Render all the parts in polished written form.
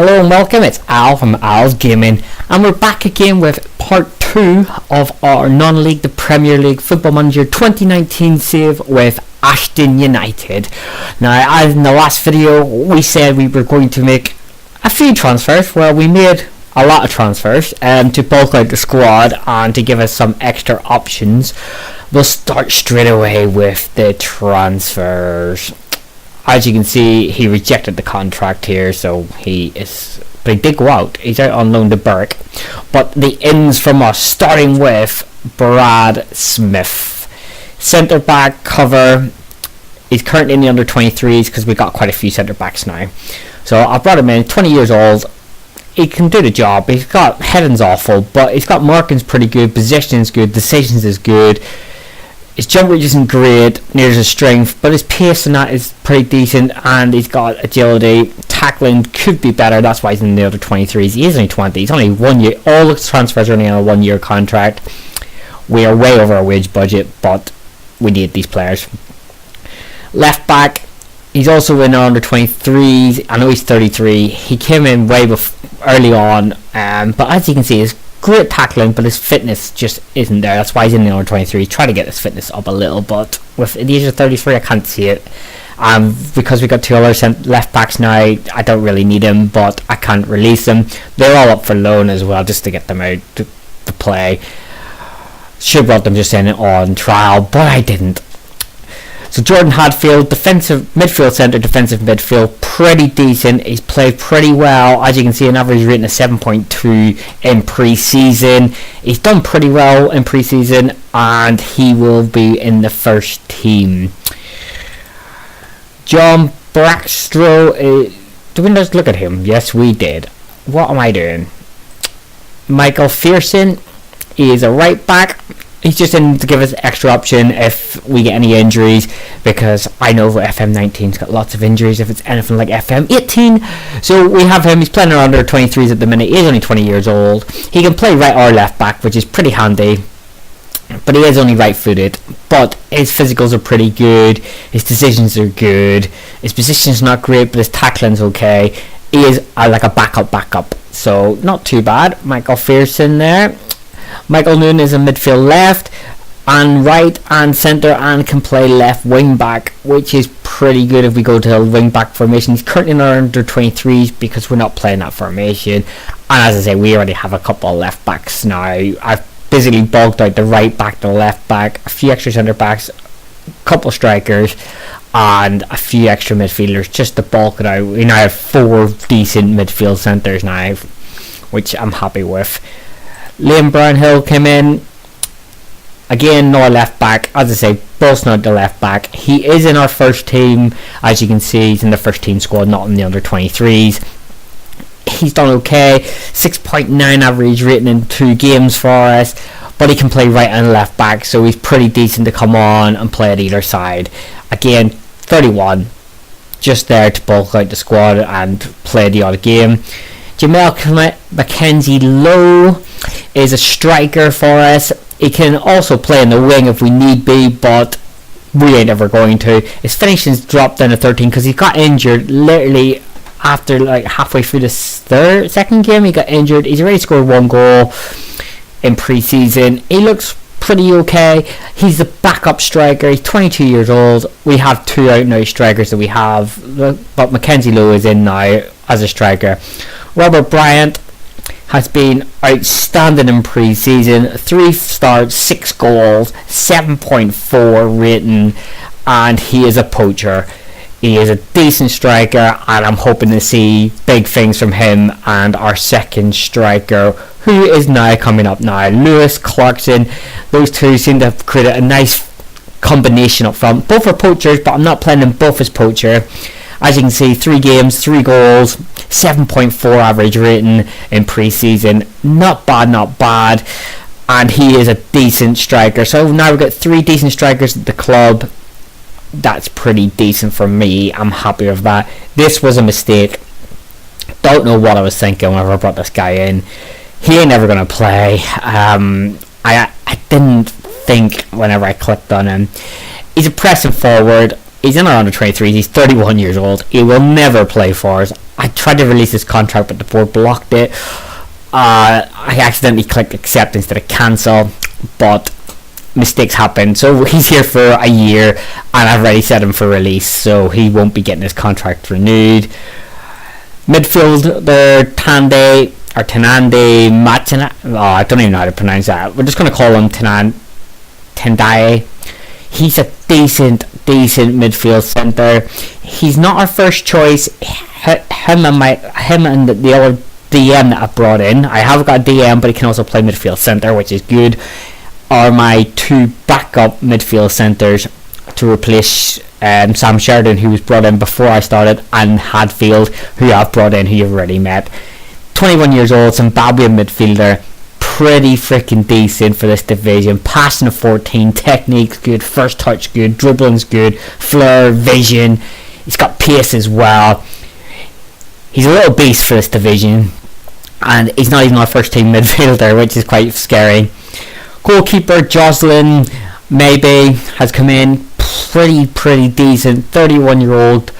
Hello and welcome, it's Al from Al's Gaming, and we're back again with part 2 of our non-league, the Premier League Football Manager 2019 save with Ashton Utd. Now, as in the last video, we said we were going to make a few transfers. Well, we made a lot of transfers to bulk out the squad and to give us some extra options. We'll start straight away with the transfers. As you can see, he rejected the contract here, so but he did go out. He's out on loan to Borough. But the ins from us, starting with Brad Smith. Centre back cover. He's currently in the under 23s because we got quite a few centre backs now. So I brought him in, 20 years old. He can do the job. He's got heading's awful, but he's got marking's pretty good, positioning's good, decisions is good. His jump reach isn't great, near his strength, but his pace and that is pretty decent, and he's got agility. Tackling could be better, that's why he's in the under 23s. He is only 20, he's only 1 year. All the transfers are only on a 1 year contract. We are way over our wage budget, but we need these players. Left back, he's also in our under 23s. I know he's 33. He came in way early on, but as you can see, his great tackling, but his fitness just isn't there. That's why he's in the under 23. Try to get his fitness up a little, but with the age of 33, I can't see it. Because we got two other left backs now, I don't really need him, but I can't release them. They're all up for loan as well, just to get them out to play. Should have brought them just in on trial, but I didn't. So Jordan Hadfield, defensive midfield centre, defensive midfield, pretty decent. He's played pretty well. As you can see, an average rating of 7.2 in pre-season. He's done pretty well in pre-season, and he will be in the first team. John Brackstrow, did we just look at him? Yes, we did. What am I doing? Michael Fearson, he is a right back. He's just in to give us extra option if we get any injuries, because I know FM19's got lots of injuries if it's anything like FM18. So we have him. He's playing around under 23s at the minute. He's only 20 years old. He can play right or left back, which is pretty handy, but he is only right footed. But his physicals are pretty good, his decisions are good, his position's not great, but his tackling's okay. He is like a backup, so not too bad. Michael Fearson there. Michael Nuneaton is a midfield left and right and centre, and can play left wing back, which is pretty good if we go to a wing back formation. He's currently in our under 23s because we're not playing that formation, and as I say, we already have a couple of left backs now. I've basically bulked out the right back, the left back, a few extra centre backs, a couple strikers, and a few extra midfielders just to bulk it out. We now have 4 decent midfield centres now, which I'm happy with. Liam Brownhill came in. Again, no left back. As I say, both not the left back. He is in our first team. As you can see, he's in the first team squad, not in the under 23s. He's done okay. 6.9 average rating in 2 games for us. But he can play right and left back, so he's pretty decent to come on and play at either side. Again, 31. Just there to bulk out the squad and play the odd game. Jamel Mackenzie Lowe is a striker for us. He can also play in the wing if we need be, but we ain't ever going to. His finishing's dropped down to 13 because he got injured literally after like halfway through the second game. He got injured. He's already scored 1 goal in pre-season. He looks pretty okay. He's the backup striker. He's 22 years old. We have 2 out now strikers that we have, but Mackenzie Lowe is in now as a striker. Robert Bryant has been outstanding in pre-season. 3 starts, 6 goals, 7.4 rating, and he is a poacher. He is a decent striker, and I'm hoping to see big things from him and our second striker, who is now coming up now, Lewis Clarkson. Those two seem to have created a nice combination up front. Both are poachers, but I'm not playing them both as poacher. As you can see, 3 games, 3 goals, 7.4 average rating in pre-season. Not bad. And he is a decent striker. So now we've got 3 decent strikers at the club. That's pretty decent for me. I'm happy with that. This was a mistake. Don't know what I was thinking whenever I brought this guy in. He ain't never going to play. I didn't think whenever I clicked on him. He's a pressing forward. He's in our under 23s. He's 31 years old. He will never play for us. I tried to release his contract, but the board blocked it. I accidentally clicked accept instead of cancel, but mistakes happen. So he's here for a year, and I've already set him for release, so he won't be getting his contract renewed. Midfield, Tanande Machina. I don't even know how to pronounce that. We're just going to call him Tendaye. He's a decent midfield centre. He's not our first choice. Him and the other DM that I brought in, I have got a DM, but he can also play midfield centre, which is good, are my two backup midfield centres to replace Sam Sheridan, who was brought in before I started, and Hadfield, who I've brought in, who you've already met. 21 years old, Zimbabwean midfielder, pretty freaking decent for this division. Passing of 14, technique's good, first touch good, dribbling's good, flair, vision. He's got pace as well. He's a little beast for this division, and he's not even our first team midfielder, which is quite scary. Goalkeeper Jocelyn maybe has come in, pretty decent, 31-year-old,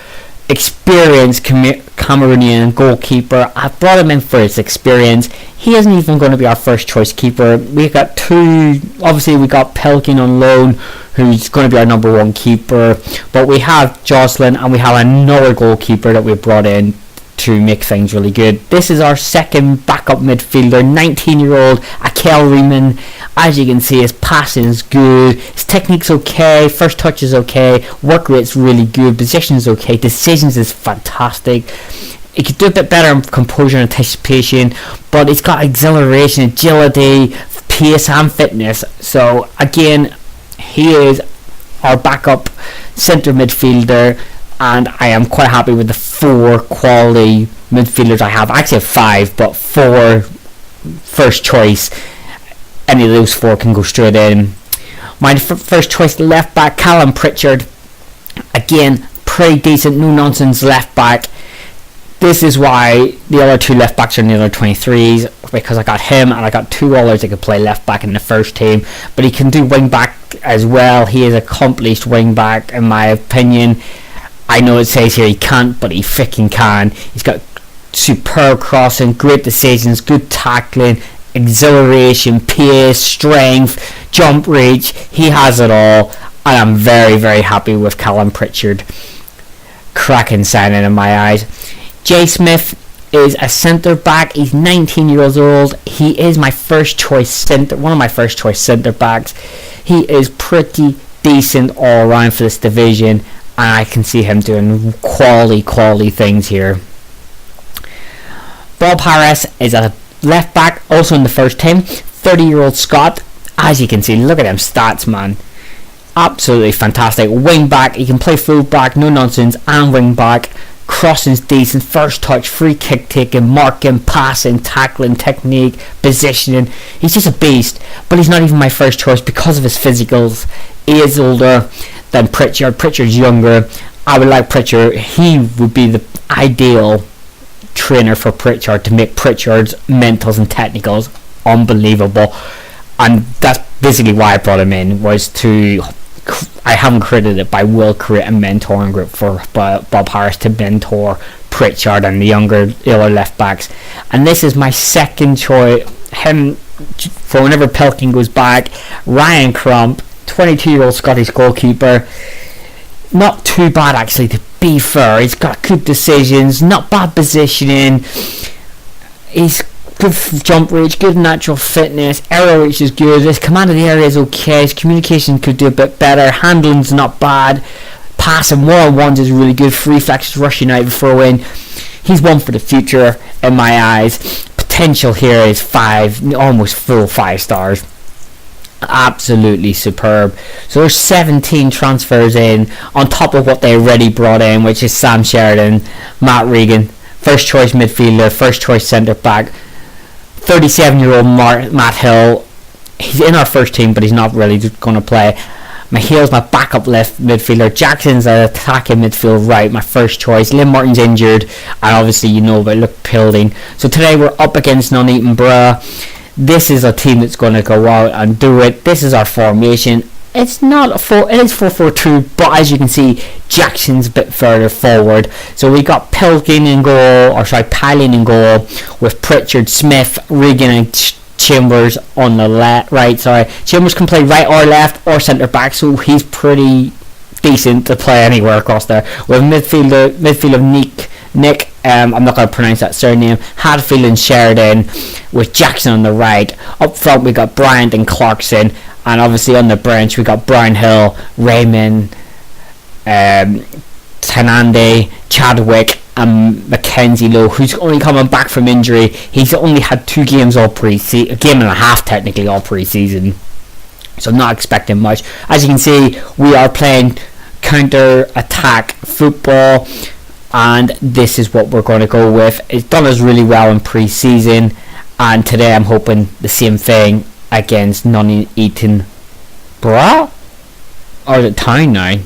experienced Cameroonian goalkeeper. I brought him in for his experience. He isn't even going to be our first choice keeper. We got two, obviously we got Pelkin on loan, who's going to be our number one keeper, but we have Jocelyn, and we have another goalkeeper that we brought in to make things really good. This is our second backup midfielder, 19-year-old Akel Riemann. As you can see, his passing is good, his technique's okay, first touch is okay, work rate's really good, position's okay, decisions is fantastic. He could do a bit better in composure and anticipation, but he's got acceleration, agility, pace and fitness. So again, he is our backup centre midfielder, and I am quite happy with the 4 quality midfielders I have. I actually have 5, but 4 first choice. Any of those 4 can go straight in. My first choice left back, Callum Pritchard. Again, pretty decent, no nonsense left back. This is why the other 2 left backs are in the other 23s, because I got him and I got 2 others that could play left back in the first team. But he can do wing back as well. He is an accomplished wing back in my opinion. I know it says here he can't, but he freaking can. He's got superb crossing, great decisions, good tackling, exhilaration, pace, strength, jump reach. He has it all, and I'm very happy with Callum Pritchard. Cracking signing in my eyes. Jay Smith is a centre back. He's 19 years old. He is my first choice centre, one of my first choice centre backs. He is pretty decent all around for this division, and I can see him doing quality things here. Bob Harris is a left back, also in the first team, 30-year-old Scot. As you can see, look at them stats, man. Absolutely fantastic. Wing back, he can play full back, no nonsense, and wing back. Crossing's decent, first touch, free kick taking, marking, passing, tackling, technique, positioning. He's just a beast, but he's not even my first choice because of his physicals. He is older than Pritchard. Pritchard's younger. I would like Pritchard. He would be the ideal trainer for Pritchard to make Pritchard's mentals and technicals unbelievable, and that's basically why I brought him in, was to, I haven't created it, but I will create a mentoring group for Bob Harris to mentor Pritchard and the other left backs. And this is my second choice, him for whenever Pelkin goes back. Ryan Crump, 22-year-old Scottish goalkeeper. Not too bad actually, to be fair. He's got good decisions, not bad positioning. He's good jump reach, good natural fitness, arrow reach is good, his command of the area is okay, his communication could do a bit better, handling's not bad, passing one-on-ones is really good, free flexes, rushing out before a win. He's one for the future in my eyes. Potential here is 5, almost full 5 stars. Absolutely superb. So there's 17 transfers in on top of what they already brought in, which is Sam Sheridan, Matt Regan, first choice midfielder, first choice centre back, 37-year-old Matt Hill. He's in our first team, but he's not really going to play. Mahale's my backup left midfielder. Jackson's an attacking midfield right, my first choice. Lynn Martin's injured, and obviously you know about Luke Pilding. So today we're up against Nuneaton Borough. This is a team that's going to go out and do it. This is our formation. It's not it is 4-4-2, but as you can see, Jackson's a bit further forward. So we got Pilkin in goal, Palin in goal, with Pritchard, Smith, Regan and Chambers on the right. Chambers can play right or left or centre back, so he's pretty decent to play anywhere across there. With midfield of Nick, I'm not going to pronounce that surname, Hadfield and Sheridan, with Jackson on the right. Up front we got Bryant and Clarkson, and obviously on the bench we got Brian Hill, Raymond, Tanande, Chadwick and Mackenzie Lowe, who's only coming back from injury. He's only had 2 games all pre-season, a game and a half technically all pre-season, so not expecting much. As you can see, we are playing counter-attack football, and this is what we're going to go with. It's done us really well in pre-season, and today I'm hoping the same thing against Nuneaton Borough, or is it Town now?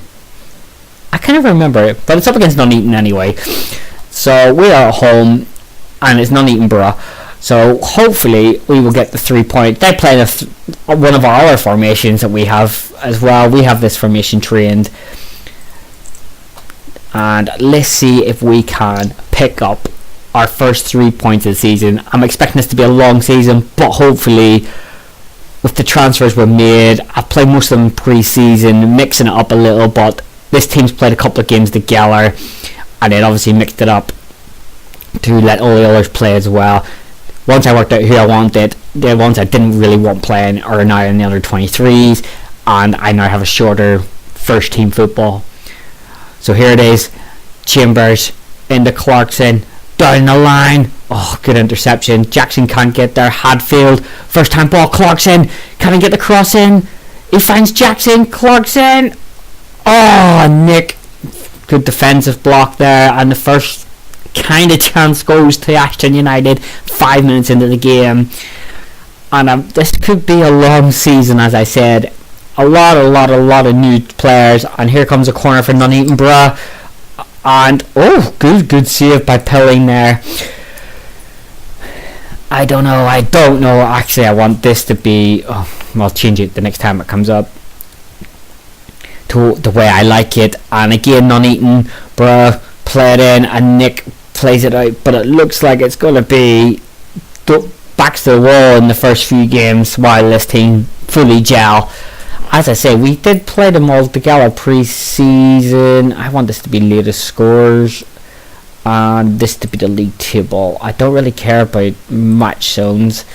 I can't even remember it, but it's up against Nuneaton anyway. So we are at home, and it's Nuneaton Borough. So hopefully we will get the 3 points. They play one of our other formations that we have as well. We have this formation trained, and let's see if we can pick up our first 3 points of the season. I'm expecting this to be a long season, but hopefully with the transfers we've made, I've played most of them pre-season, mixing it up a little, but this team's played a couple of games together, and then obviously mixed it up to let all the others play as well. Once I worked out who I wanted, the ones I didn't really want playing are now in the under 23s, and I now have a shorter first team football. So here it is, Chambers into Clarkson, down the line. Oh, good interception. Jackson can't get there. Hadfield, first time ball. Clarkson, can he get the cross in? He finds Jackson. Clarkson. Oh, Nick. Good defensive block there, and the first kind of chance goes to Ashton Utd 5 minutes into the game. And this could be a long season, as I said. A lot of new players, and here comes a corner for Nuneaton Borough, and good save by Pilling there. I don't know. Actually, I want this to be. I'll change it the next time it comes up to the way I like it. And again, Nuneaton Borough play it in, and Nick plays it out, but it looks like it's going to be backs to the wall in the first few games while this team fully gel. As I say, we did play them all together pre-season. I want this to be latest scores and this to be the league table. I don't really care about match zones.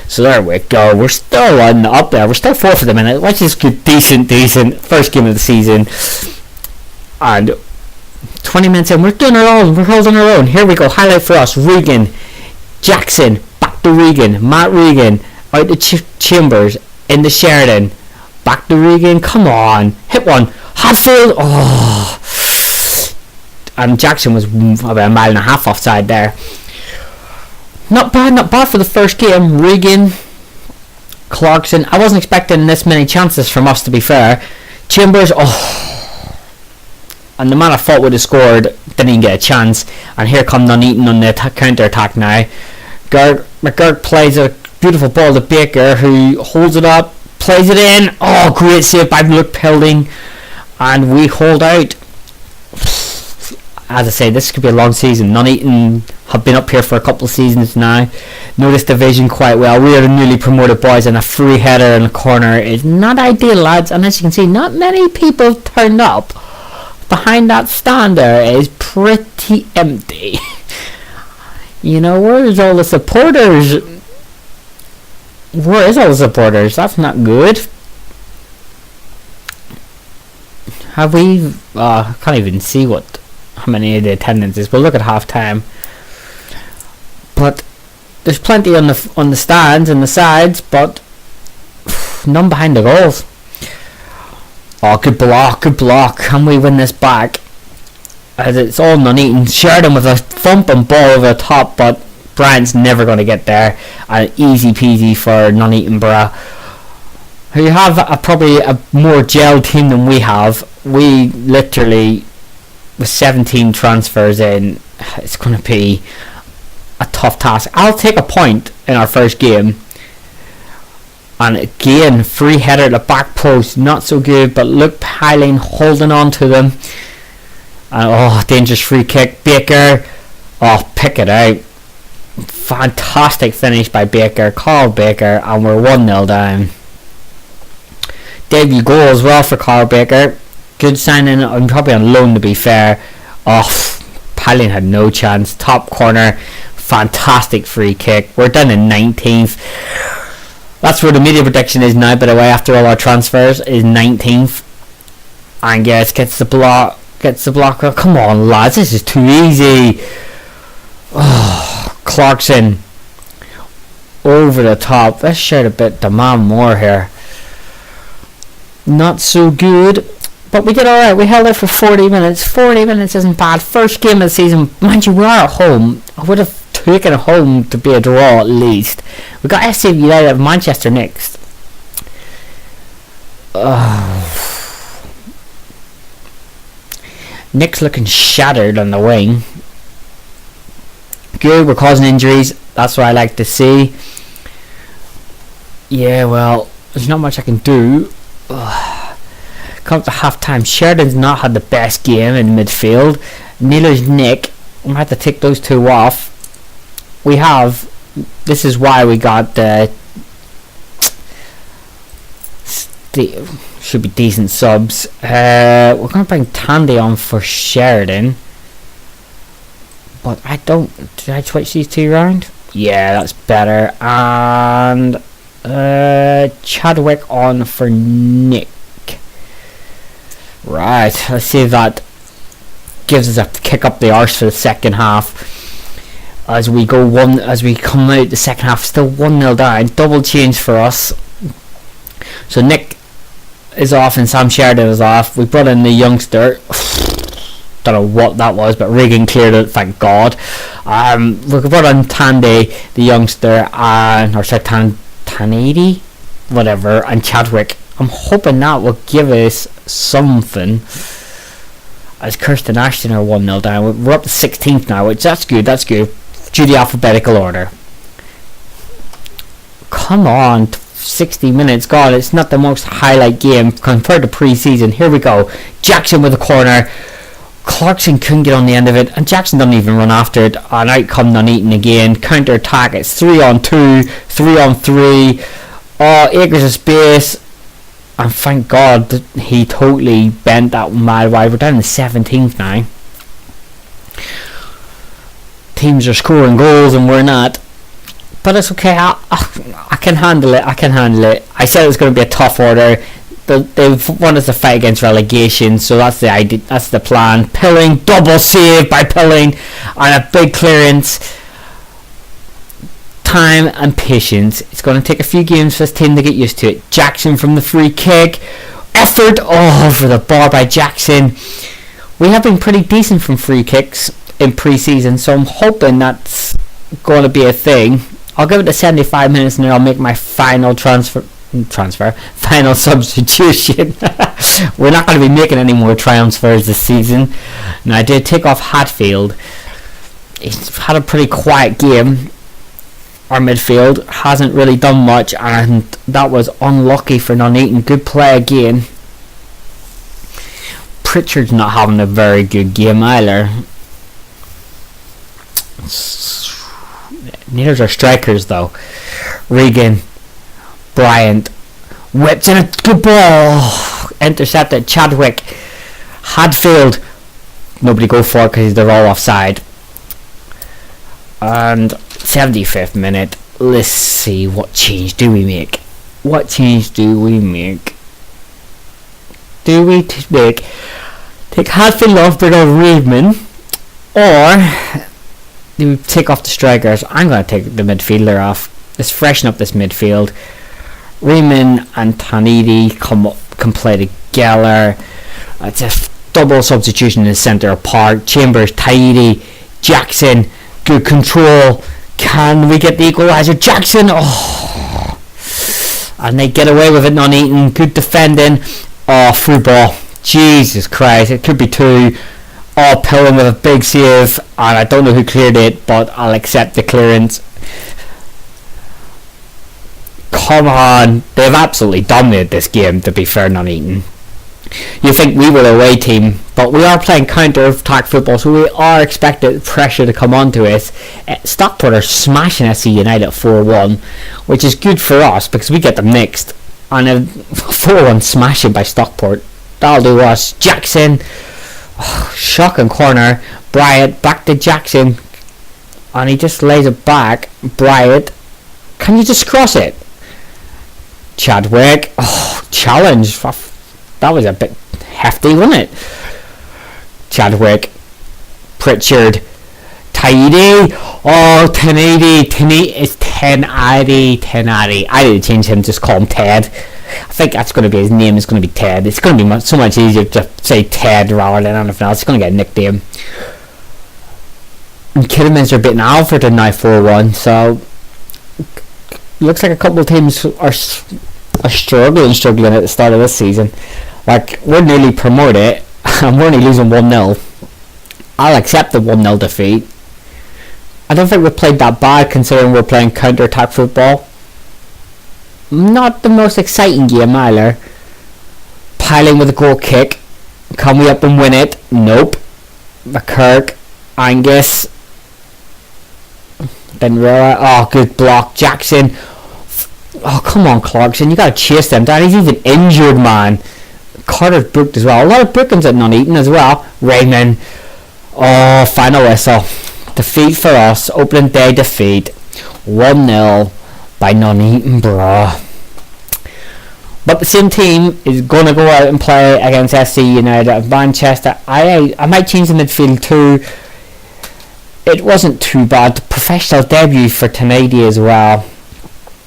So there we go. We're still up there. We're still 4th for the minute, which is good. Decent. First game of the season. And 20 minutes in, we're doing our own. We're holding our own. Here we go. Highlight for us. Regan. Jackson. Back to Regan. Matt Regan. Out to Chambers. Into Sheridan. Back to Regan, come on, hit one, Hadfield, and Jackson was about a mile and a half offside there. Not bad for the first game. Regan, Clarkson, I wasn't expecting this many chances from us, to be fair. Chambers, and the man I thought would have scored didn't even get a chance, and here come Nuneaton on the counter-attack now. McGurk plays a beautiful ball to Baker, who holds it up, plays it in. Great save by Luke Pilling, and we hold out. As I say, this could be a long season. Nuneaton have been up here for a couple of seasons now, know this division quite well. We are the newly promoted boys, and a free header in the corner is not ideal, lads, and as you can see, not many people turned up. Behind that stand there is pretty empty. Where's all the supporters? Where is all the supporters? That's not good. Have we? I can't even see how many of the attendance is. We'll look at half time. But there's plenty on the stands and the sides, but none behind the goals. Good block. Can we win this back? As it's all Nuneaton. Sheridan with a thumping ball over the top, but Brian's never going to get there. Easy peasy for Nuneaton Borough, who have probably a more gelled team than we have. We literally, with 17 transfers in, it's going to be a tough task. I'll take a point in our first game, And again, free header at the back post, not so good, but look, Piling holding on to them. And dangerous free kick. Baker, pick it out. Fantastic finish by Baker, Carl Baker, and we're 1-0 down. Debut goal as well for Carl Baker. Good signing, I'm probably on loan to be fair. Piling had no chance. Top corner, fantastic free kick. We're down in 19th. That's where the media prediction is now, by the way, after all our transfers, is 19th. And gets the block. Oh, come on, lads, this is too easy. Clarkson. Over the top. Let's shout a bit, demand more here. Not so good. But we did alright. We held it for 40 minutes. 40 minutes isn't bad. First game of the season. Mind you, we are at home. I would have taken it home to be a draw at least. We got Ashton Utd of Manchester next. Nick's looking shattered on the wing. Good, we're causing injuries. That's what I like to see. Yeah, well, there's not much I can do. Come to half time. Sheridan's not had the best game in midfield. Neither's Nick. I'm going to have to take those two off. This is why we got should be decent subs. We're going to bring Tandy on for Sheridan. But did I switch these two around? Yeah, that's better. And Chadwick on for Nick. Right, let's see if that gives us a kick up the arse for the second half. As we come out the second half, still 1-0 down. Double change for us. So Nick is off and Sam Sheridan is off. We brought in the youngster. Don't know what that was, but Regan cleared it, thank God. We brought on Tandy, the youngster, Tanady, whatever, and Chadwick. I'm hoping that will give us something. As Kirsten Ashton are 1-0 down. We're up to 16th now, which that's good. Due to alphabetical order. Come on, 60 minutes gone. It's not the most highlight game compared to pre-season. Here we go. Jackson with a corner. Clarkson couldn't get on the end of it, and Jackson doesn't even run after it. And out come Nuneaton again. Counter attack. It's 3-on-2, 3-on-3. Acres of space. And thank God that he totally bent that mad wide. We're down in 17th now. Teams are scoring goals and we're not. But it's okay. I can handle it. I said it was going to be a tough order. They've wanted us to fight against relegation, so that's the idea. That's the plan. Pilling, double save by Pilling, and a big clearance. Time and patience. It's going to take a few games for this team to get used to it. Jackson from the free kick. Effort over the bar by Jackson. We have been pretty decent from free kicks in pre-season, so I'm hoping that's going to be a thing. I'll give it to 75 minutes and then I'll make my final final substitution. We're not going to be making any more transfers this season. Now, I did take off Hatfield. He's had a pretty quiet game. Our midfield hasn't really done much, and that was unlucky for Nuneaton. Good play again. Pritchard's not having a very good game either. Neither's our strikers though. Regan, Bryant, whips in a good ball. Intercepted. Chadwick, Hadfield. Nobody go for it because they're all offside. And 75th minute. Let's see, what change do we make? Do we take Hadfield off, bring on Reedman, or do we take off the strikers? I'm going to take the midfielder off. Let's freshen up this midfield. Reedman and Tanidi can play together. It's a double substitution in the centre of park. Chambers, Taidi, Jackson, good control. Can we get the equaliser? Jackson, and they get away with it. Nuneaton, good defending. Through ball. Jesus Christ, it could be two. Pilling with a big save, and I don't know who cleared it, but I'll accept the clearance. come on. They've absolutely dominated this game, to be fair, Nuneaton. You think we were a away team, but we are playing counter-attack football, so we are expected pressure to come onto us. Stockport are smashing SC United 4-1, which is good for us because we get them next. And a 4-1 smashing by Stockport, that'll do us. Jackson, shocking corner. Bryant back to Jackson, and he just lays it back. Bryant, can you just cross it? Chadwick, challenge. That was a bit hefty, wasn't it? Chadwick, Pritchard, Tidy. 1080. It's 1080. I didn't change him, just call him Ted. I think that's going to be his name. Is going to be Ted. It's going to be so much easier to say Ted rather than anything else. It's going to get a nickname. And Kidderminster beating Alfred in now 4-1. So looks like a couple of teams are struggling at the start of this season. Like, we're nearly promoted and we're only losing 1-0. I'll accept the 1-0 defeat. I don't think we played that bad considering we're playing counter-attack football. Not the most exciting game either. Piling with a goal kick. Can we up and win it? Nope. McKirk, Angus, Benrera. Good block. Jackson. Come on, Clarkson. You gotta chase them down. He's even injured, man. Carter's booked as well. A lot of bookings at Nuneaton as well. Raymond. Final whistle. Defeat for us. Opening day defeat. 1-0 by Nuneaton Borough. But the same team is going to go out and play against SC United of Manchester. I might change the midfield too. It wasn't too bad. The professional debut for Tenady as well.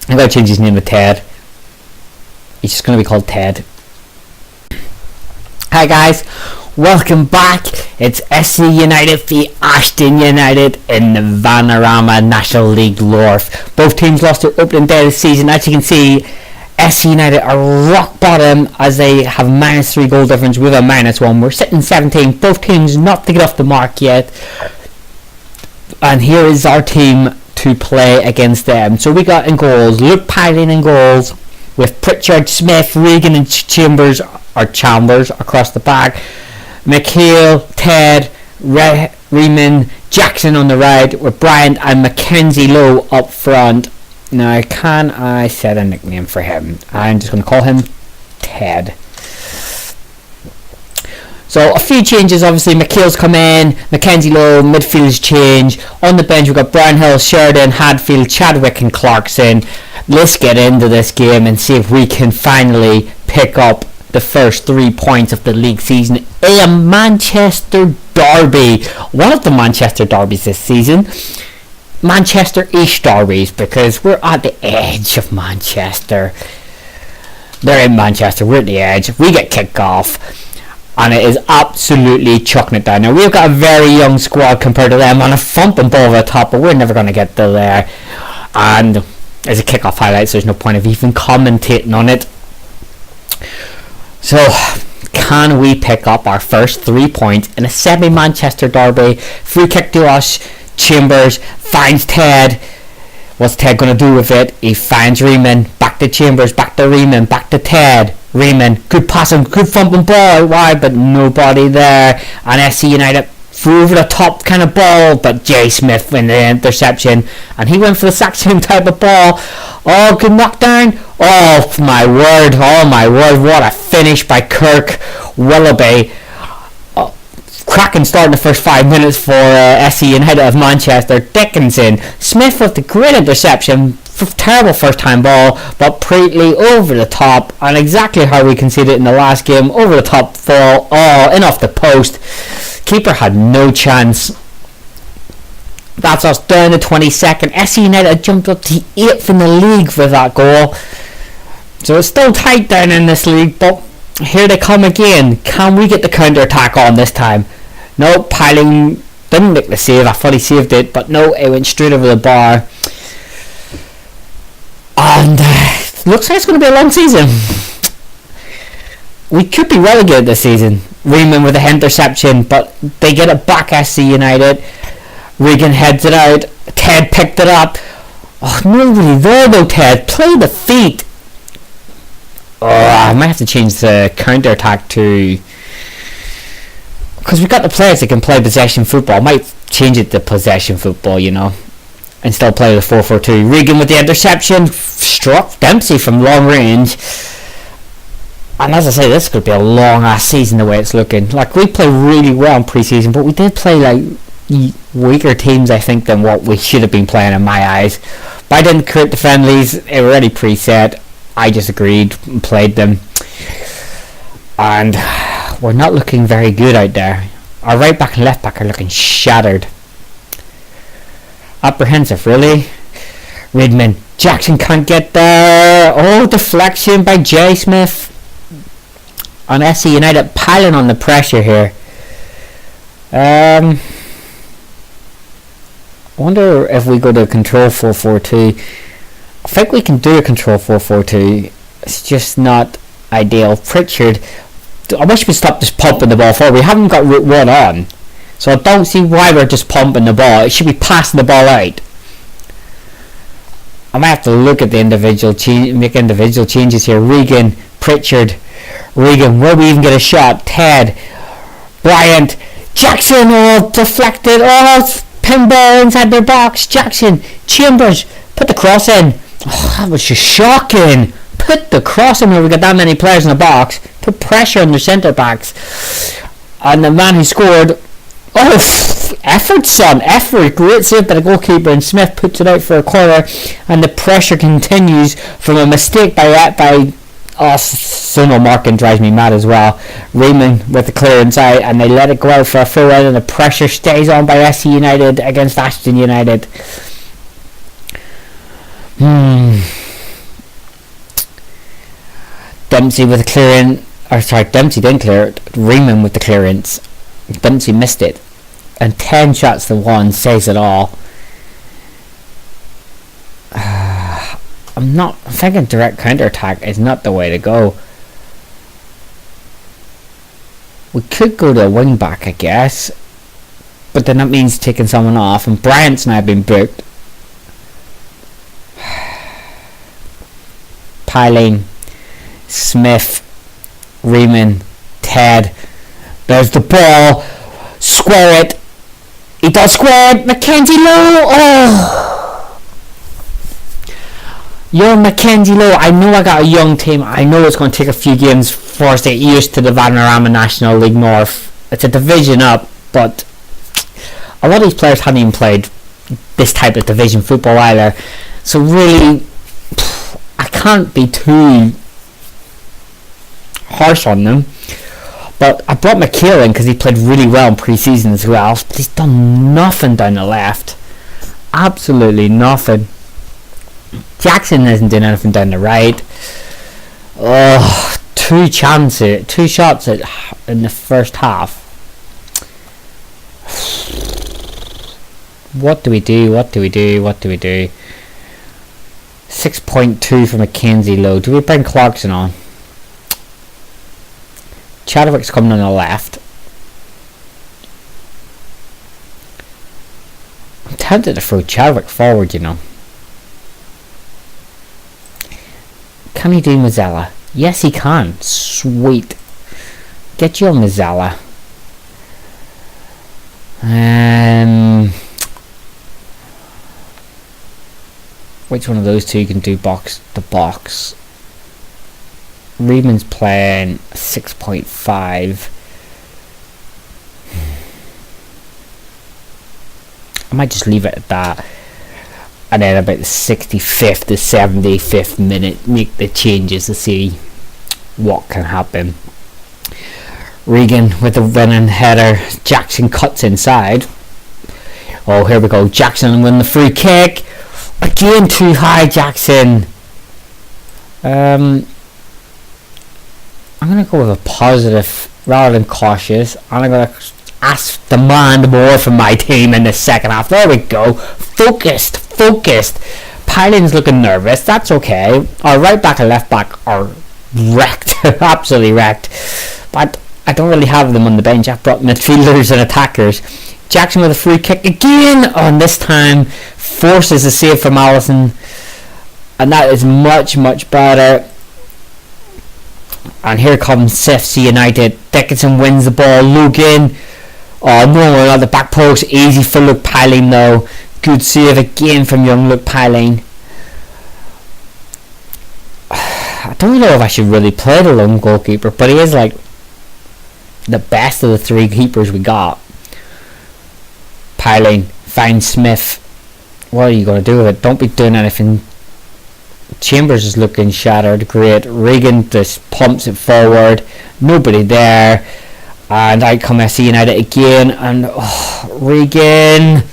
I'm going to change his name to Ted. He's just going to be called Ted. Hi guys, welcome back. It's SC United v Ashton United in the Vanarama National League North. Both teams lost their opening day of the season. As you can see, SC United are rock bottom as they have -3 goal difference with a -1. We're sitting 17. Both teams not to get off the mark yet. And here is our team to play against them. So we got in goals, Luke Piling in goals, with Pritchard, Smith, Regan and Chambers across the back. McHale, Ted, Riemann, Jackson on the right, with Bryant and Mackenzie Lowe up front. Now, can I set a nickname for him? I'm just going to call him Ted. So a few changes, obviously. McHale's come in, Mackenzie Lowe, midfield's change. On the bench we've got Brownhill, Sheridan, Hadfield, Chadwick and Clarkson. Let's get into this game and see if we can finally pick up the first 3 points of the league season. A Manchester derby. One of the Manchester derbies this season. Manchester East derbies, because we're at the edge of Manchester. They're in Manchester, we're at the edge. We get kicked off. And it is absolutely chucking it down. Now, we've got a very young squad compared to them, and a thumping ball over the top, but we're never going to get to there. And as a kick-off highlight, so there's no point of even commentating on it. So, can we pick up our first 3 points in a semi-Manchester derby? Free kick to us. Chambers finds Ted. What's Ted going to do with it? He finds Riemann. Back to Chambers. Back to Riemann. Back to Ted. Riemann. Good passing. Good thumping ball. Wide, but nobody there. And SC United threw over the top kind of ball, but Jay Smith went the interception. And he went for the exact same type of ball. Oh, good knockdown. Oh, my word. Oh, my word. What a finish by Kirk Willoughby. Cracking start in the first 5 minutes for SC United of Manchester. Dickinson, Smith with the great interception, terrible first time ball, but Preatley over the top, and exactly how we conceded in the last game, over the top fall, in off the post. Keeper had no chance. That's us down to 22nd. SC United jumped up to 8th in the league with that goal. So it's still tight down in this league, but here they come again. Can we get the counter-attack on this time? No, Piling didn't make the save. I thought he saved it, but no, it went straight over the bar. And looks like it's going to be a long season. We could be relegated this season. Riemann with the interception, but they get it back, SC United. Regan heads it out. Ted picked it up. Oh, nobody there though, Ted. Play the feet. Oh, I might have to change the counter-attack to... Because we've got the players that can play possession football. I might change it to possession football, you know. And still play the 4-4-2. Regan with the interception. Struck Dempsey from long range. And as I say, this could be a long-ass season the way it's looking. Like, we played really well in pre-season, but we did play, like, weaker teams, I think, than what we should have been playing in my eyes. But I didn't create the friendlies. They were already preset. I just agreed and played them. And we're not looking very good out there. Our right back and left back are looking shattered. Apprehensive, really. Redmond. Jackson can't get there. Oh, deflection by J. Smith. On SC United piling on the pressure here. Wonder if we go to control 4-4-2. I think we can do a control 4-4-2. It's just not ideal. Pritchard. I wish we stopped just pumping the ball forward. We haven't got route 1 on. So I don't see why we're just pumping the ball. It should be passing the ball out. I might have to look at the individual make individual changes here. Regan, Pritchard, Regan, will we even get a shot? Ted, Bryant, Jackson, oh, deflected, oh, pinball inside their box. Jackson, Chambers, put the cross in. Oh, that was just shocking. Put the cross in where we got that many players in the box. Put pressure on their centre backs. And the man who scored, oh, effort, son, effort. Great save by the goalkeeper, and Smith puts it out for a corner, and the pressure continues from a mistake by Sono Markin drives me mad as well. Raymond with the clearance out, and they let it go out for a full out, and the pressure stays on by SC United against Ashton United. Dempsey with the clearance. Dempsey didn't clear it. Raymond with the clearance. Dempsey missed it. And 10 shots to 1 says it all. I'm thinking direct counter-attack is not the way to go. We could go to a wing back, I guess. But then that means taking someone off. And Bryant's now been booked. Piling. Smith. Riemann. Ted. There's the ball. Square it. He does square it. Mackenzie Lowe. Oh. Young Mackenzie Lowe. I know I got a young team. I know it's going to take a few games for us to get used to the Vanarama National League North. It's a division up, but a lot of these players haven't even played this type of division football either. So really, I can't be too harsh on them. But I brought McHale in because he played really well in pre-season as well. But he's done nothing down the left. Absolutely nothing. Jackson isn't doing anything down the right. Oh, 2 shots in the first half. What do we do? 6.2 for Mackenzie Lowe. Do we bring Clarkson on? Chadwick's coming on the left. I'm tempted to throw Chadwick forward, you know. Can he do Mazzella? Yes, he can. Sweet. Get your Mazzella. Which one of those two can do box to box? Reedman's playing 6.5. I might just leave it at that. And then about the 65th to 75th minute, make the changes to see what can happen. Regan with the running header. Jackson cuts inside. Oh, here we go. Jackson win the free kick. Again, too high, Jackson. I'm going to go with a positive rather than cautious. I'm going to demand more from my team in the second half. There we go. Focused. Pilin's looking nervous. That's okay. Our right back and left back are wrecked. Absolutely wrecked. But I don't really have them on the bench. I've brought midfielders and attackers. Jackson with a free kick again, and this time forces a save from Allison, and that is much better. And here comes FC United. Dickinson wins the ball. Logan, oh no, not the back post. Easy for Luke Piling though. Good save again from young Luke Piling. I don't know if I should really play the lone goalkeeper, but he is like the best of the three keepers we got. Piling finds Smith. What are you going to do with it? Don't be doing anything. Chambers is looking shattered. Great. Regan just pumps it forward. Nobody there. And out come SC United again. And Regan.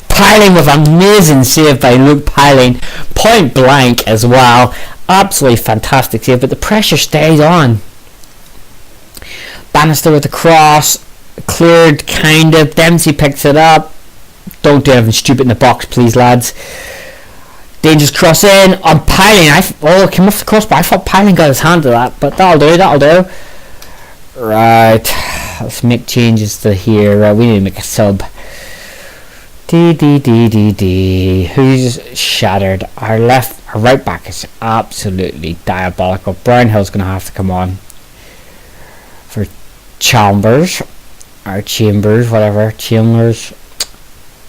Piling with an amazing save by Luke Piling. Point blank as well. Absolutely fantastic save. But the pressure stays on. Bannister with the cross. Cleared kind of. Dempsey picks it up. Don't do anything stupid in the box, please, lads. Dangerous cross in on Piling. It came off the cross, but I thought Piling got his hand to that. But that'll do. Right, let's make changes to here. We need to make a sub. Who's shattered? Our right back is absolutely diabolical. Brownhill's going to have to come on for Chambers. Or Chambers, whatever. Chambers.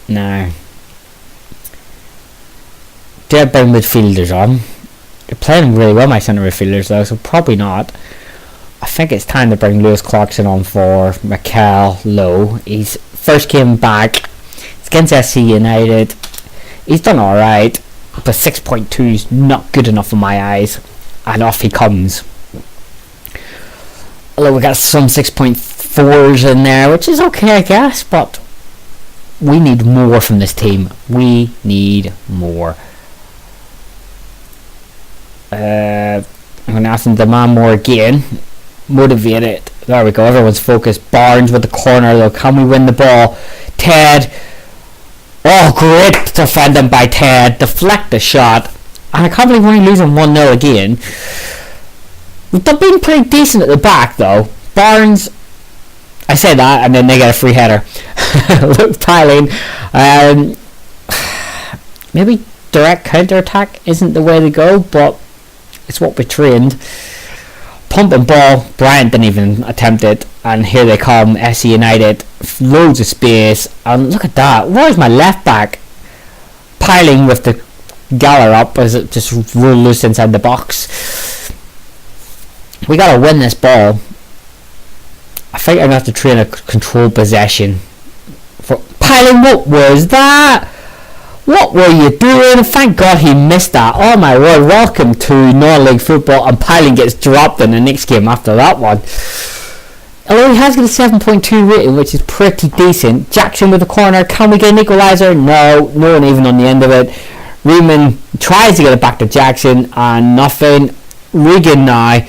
No. They're bring midfielders on. They're playing really well, my centre midfielders though, so probably not. I think it's time to bring Lewis Clarkson on for Mikel Lowe. He's first came back. It's against SC United. He's done alright, but 6.2 is not good enough in my eyes. And off he comes. Although we got some 6.4s in there, which is okay I guess, but we need more from this team. We need more. I'm going to ask them to demand more again. Motivate it. There we go. Everyone's focused. Barnes with the corner though. Can we win the ball? Ted. Oh, great defending by Ted. Deflect the shot. And I can't believe we're only losing 1-0 again. They've been pretty decent at the back though. Barnes. I say that and then they get a free header. Luke Piling. Maybe direct counter attack isn't the way to go, but it's what we trained. Pump and ball. Bryant didn't even attempt it, and here they come. SC United, loads of space, and look at that. Where's my left back? Piling with the Galler up as it just roll loose inside the box. We gotta win this ball. I think I'm gonna have to train a control possession. For Piling, what was that? What were you doing? Thank God he missed that. Oh my word, welcome to non-league football, and Piling gets dropped in the next game after that one. Although he has got a 7.2 rating, which is pretty decent. Jackson with the corner. Can we get an equaliser? No one even on the end of it. Riemann tries to get it back to Jackson, and nothing. Regan now.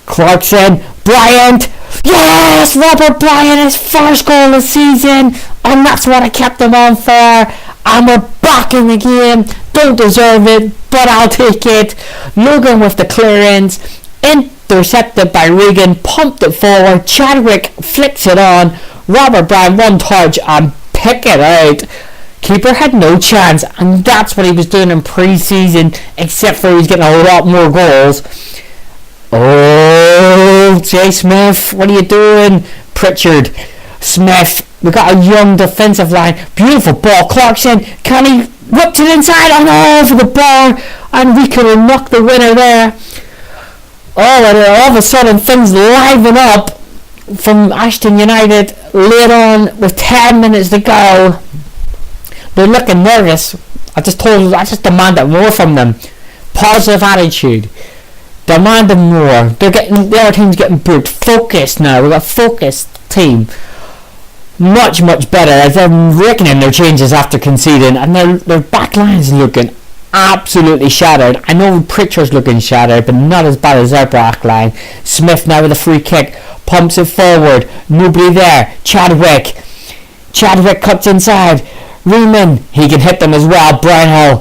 Clarkson. Bryant. Yes! Robert Bryant, his first goal of the season, and that's what I kept him on for. And we're back in the game. Don't deserve it, but I'll take it. Logan with the clearance. Intercepted by Regan. Pumped it forward. Chadwick flicks it on. Robert Brown one touch and pick it out. Keeper had no chance, and that's what he was doing in pre-season, except for he was getting a lot more goals. Oh, Jay Smith, what are you doing? Pritchard, Smith. We got a young defensive line. Beautiful ball. Clarkson, can he whipped it inside and over the bar, and we could have knocked the winner there. Oh, and all of a sudden things liven up from Ashton United late on with 10 minutes to go. They're looking nervous. I just demanded more from them. Positive attitude. Demanding more. The other team's getting booked. Focused now. We've got a focused team. Much better as they're reckoning their changes after conceding, and their back line's looking absolutely shattered. I know Pritchard's looking shattered, but not as bad as their back line. Smith now with a free kick, pumps it forward, nobody there. Chadwick cuts inside. Riemann, he can hit them as well. Brownhill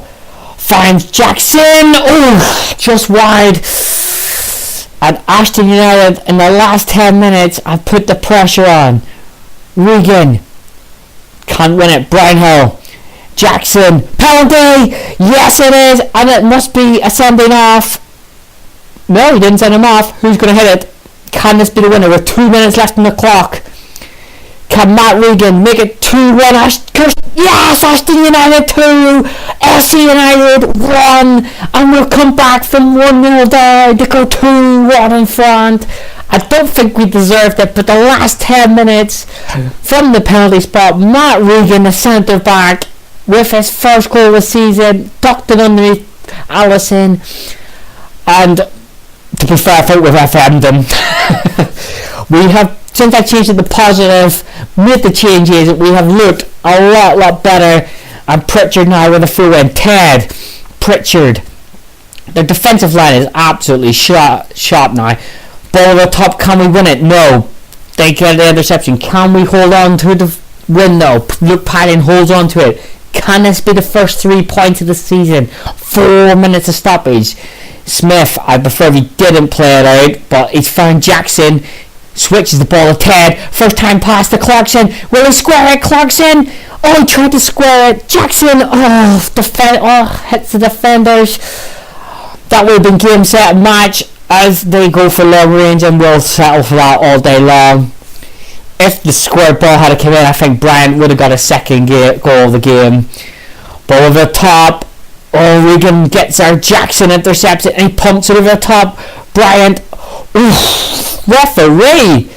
finds Jackson, oh, just wide. And Ashton United in the last 10 minutes have put the pressure on. Regan, Can't win it. Brian Hill. Jackson. Penalty! Yes it is! And it must be a sending off. No, he didn't send him off. Who's going to hit it? Can this be the winner with 2 minutes left on the clock? Can Matt Regan make it 2-1? Yes! Ashton United 2! SC United 1! And we'll come back from 1-0 down to go 2-1 in front. I don't think we deserved it, but the last 10 minutes from the penalty spot, Matt Regan, the centre back, with his first goal of the season, ducked it underneath Allison, and to be fair, I think we've FM'd him. We have, since I changed it to positive, made the changes, we have looked a lot better. And Pritchard now with a throw in. Ted, Pritchard. The defensive line is absolutely sharp now. Ball at the top, can we win it? No. They get the interception. Can we hold on to the win? No. Luke Padden holds on to it. Can this be the first 3 points of the season? 4 minutes of stoppage. Smith, I prefer if he didn't play it out, but he's found Jackson. Switches the ball to Ted. First time pass to Clarkson. Will he square it? Clarkson. Oh, he tried to square it. Jackson. Hits the defenders. That would have been game, set, and match as they go for long range, and we'll settle for that all day long. If the square ball had come in, I think Bryant would have got a second goal of the game. Ball over the top. Oh, Regan gets there. Jackson intercepts it and he pumps it over the top. Bryant. Oof, referee.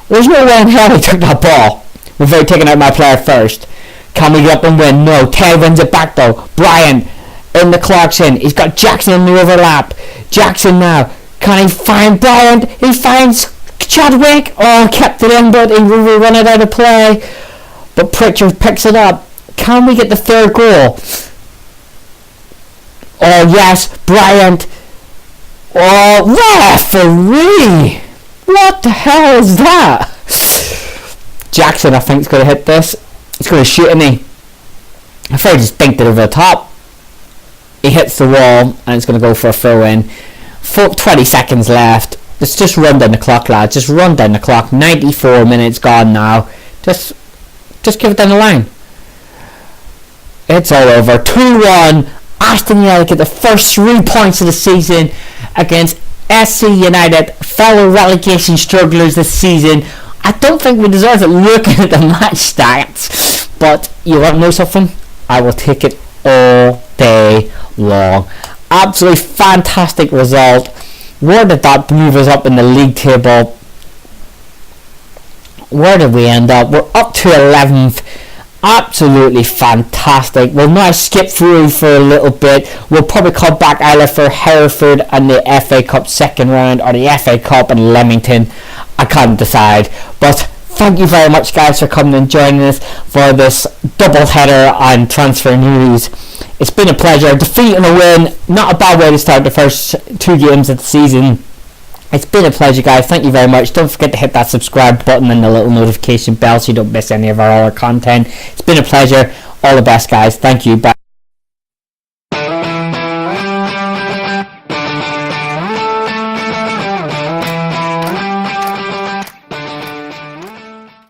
There's no way in hell he took that ball without taking out my player first. Can we get up and win? No. Ted wins it back though. Bryant in the Clarkson. He's got Jackson in the overlap. Jackson now. Can he find Bryant? He finds Chadwick. Oh, kept it in, but he will run it out of play. But Pritchard picks it up. Can we get the third goal? Oh yes, Bryant. Oh, referee! What the hell is that? Jackson, I think, is going to hit this. He's going to shoot, isn't he? I thought he just dinked it over the top. He hits the wall, and it's going to go for a throw in. 20 seconds left. Let's just run down the clock, lads. Just run down the clock. 94 minutes gone now. Just give it down the line. It's all over. 2-1. Ashton United get the first 3 points of the season against SC United, fellow relegation strugglers this season. I don't think we deserve it looking at the match stats, but you want to know something? I will take it all day long. Absolutely fantastic result. Where did that move us up in the league table? Where did we end up? We're up to 11th. Absolutely fantastic. We'll now skip through for a little bit. We'll probably come back either for Hereford and the FA Cup second round or the FA Cup and Leamington. I can't decide. But thank you very much, guys, for coming and joining us for this double header on transfer news. It's been a pleasure. Defeat and a win. Not a bad way to start the first 2 games of the season. It's been a pleasure, guys. Thank you very much. Don't forget to hit that subscribe button and the little notification bell so you don't miss any of our other content. It's been a pleasure. All the best, guys. Thank you. Bye.